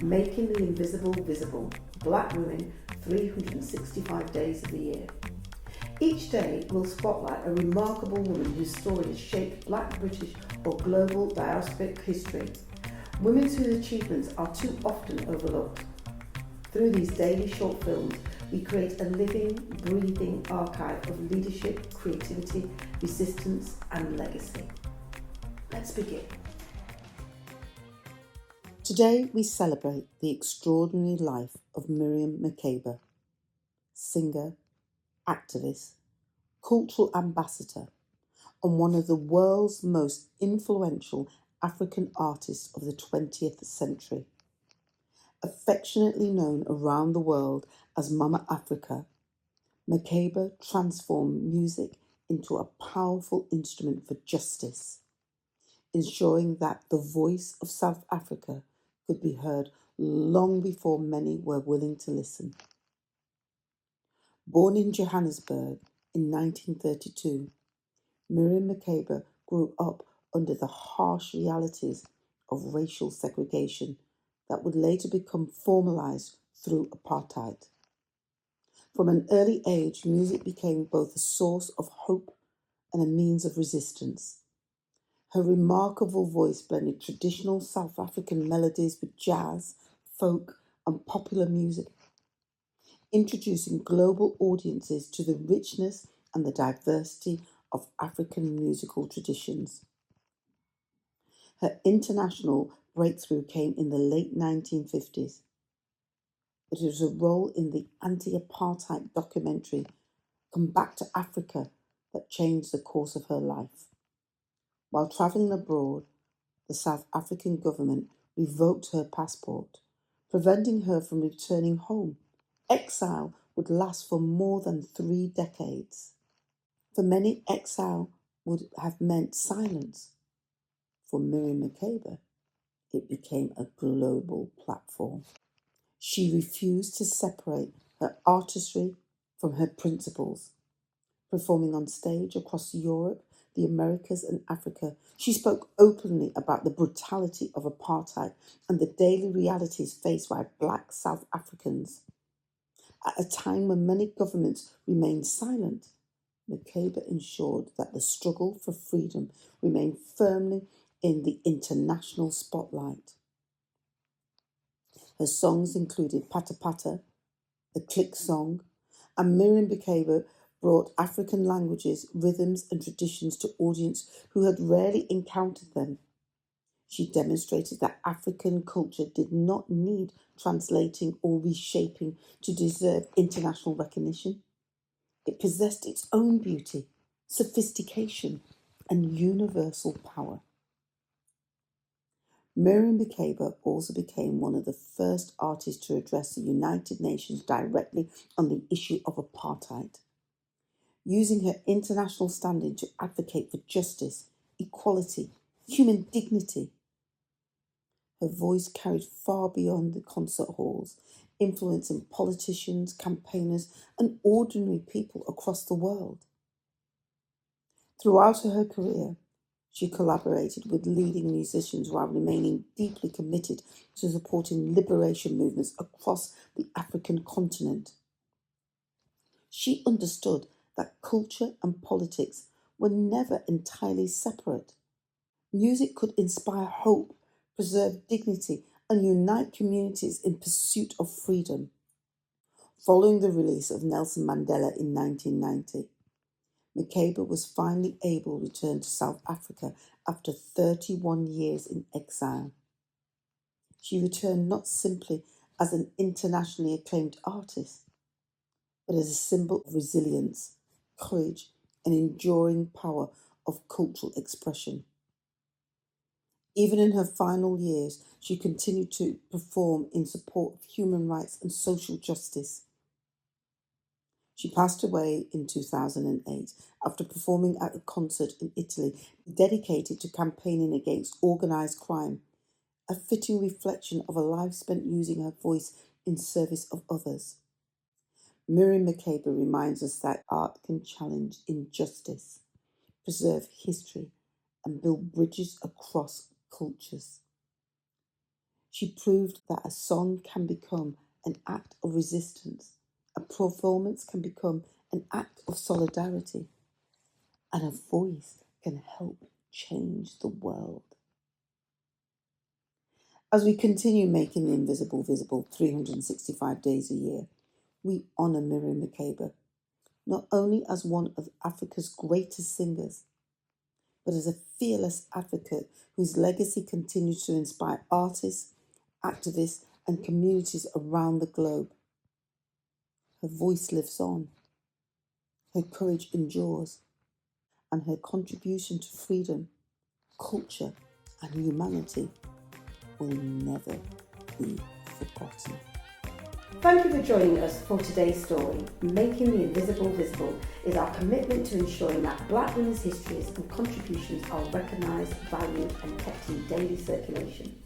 Making the invisible visible. Black women, 365 days of the year. Each day will spotlight a remarkable woman whose story has shaped Black, British or global diasporic history. Women whose achievements are too often overlooked. Through these daily short films, we create a living, breathing archive of leadership, creativity, resistance and legacy. Let's begin. Today we celebrate the extraordinary life of Miriam Makeba, singer, activist, cultural ambassador, and one of the world's most influential African artists of the 20th century. Affectionately known around the world as Mama Africa, Makeba transformed music into a powerful instrument for justice, ensuring that the voice of South Africa could be heard long before many were willing to listen. Born in Johannesburg in 1932, Miriam Makeba grew up under the harsh realities of racial segregation that would later become formalized through apartheid. From an early age, music became both a source of hope and a means of resistance. Her remarkable voice blended traditional South African melodies with jazz, folk, and popular music, introducing global audiences to the richness and the diversity of African musical traditions. Her international breakthrough came in the late 1950s. It was a role in the anti-apartheid documentary Come Back to Africa that changed the course of her life. While travelling abroad, the South African government revoked her passport, preventing her from returning home. Exile would last for more than 3 decades. For many, exile would have meant silence. For Miriam Makeba, it became a global platform. She refused to separate her artistry from her principles. Performing on stage across Europe, the Americas and Africa, she spoke openly about the brutality of apartheid and the daily realities faced by Black South Africans. At a time when many governments remained silent, Makeba ensured that the struggle for freedom remained firmly in the international spotlight. Her songs included Pata Pata, the Click Song, and Miriam Makeba brought African languages, rhythms and traditions to audiences who had rarely encountered them. She demonstrated that African culture did not need translating or reshaping to deserve international recognition. It possessed its own beauty, sophistication, and universal power. Miriam Makeba also became one of the first artists to address the United Nations directly on the issue of apartheid, using her international standing to advocate for justice, equality, human dignity. Her voice carried far beyond the concert halls, influencing politicians, campaigners, and ordinary people across the world. Throughout her career, she collaborated with leading musicians while remaining deeply committed to supporting liberation movements across the African continent. She understood that culture and politics were never entirely separate. Music could inspire hope, preserve dignity, and unite communities in pursuit of freedom. Following the release of Nelson Mandela in 1990, Makeba was finally able to return to South Africa after 31 years in exile. She returned not simply as an internationally acclaimed artist, but as a symbol of resilience, courage, and enduring power of cultural expression. Even in her final years, she continued to perform in support of human rights and social justice. She passed away in 2008 after performing at a concert in Italy dedicated to campaigning against organised crime, a fitting reflection of a life spent using her voice in service of others. Miriam Makeba reminds us that art can challenge injustice, preserve history, and build bridges across cultures. She proved that a song can become an act of resistance, a performance can become an act of solidarity, and a voice can help change the world. As we continue making the invisible visible 365 days a year, we honour Miriam Makeba, not only as one of Africa's greatest singers, but as a fearless advocate whose legacy continues to inspire artists, activists, and communities around the globe. Her voice lives on, her courage endures, and her contribution to freedom, culture, and humanity will never be forgotten. Thank you for joining us for today's story. Making the Invisible Visible is our commitment to ensuring that Black women's histories and contributions are recognised, valued and kept in daily circulation.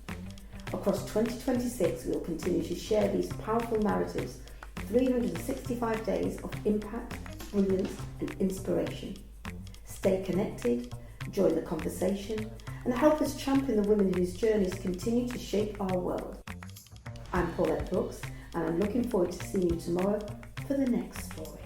Across 2026, we will continue to share these powerful narratives, 365 days of impact, brilliance and inspiration. Stay connected, join the conversation and help us champion the women whose journeys continue to shape our world. I'm Paulette Brooks, and I'm looking forward to seeing you tomorrow for the next story.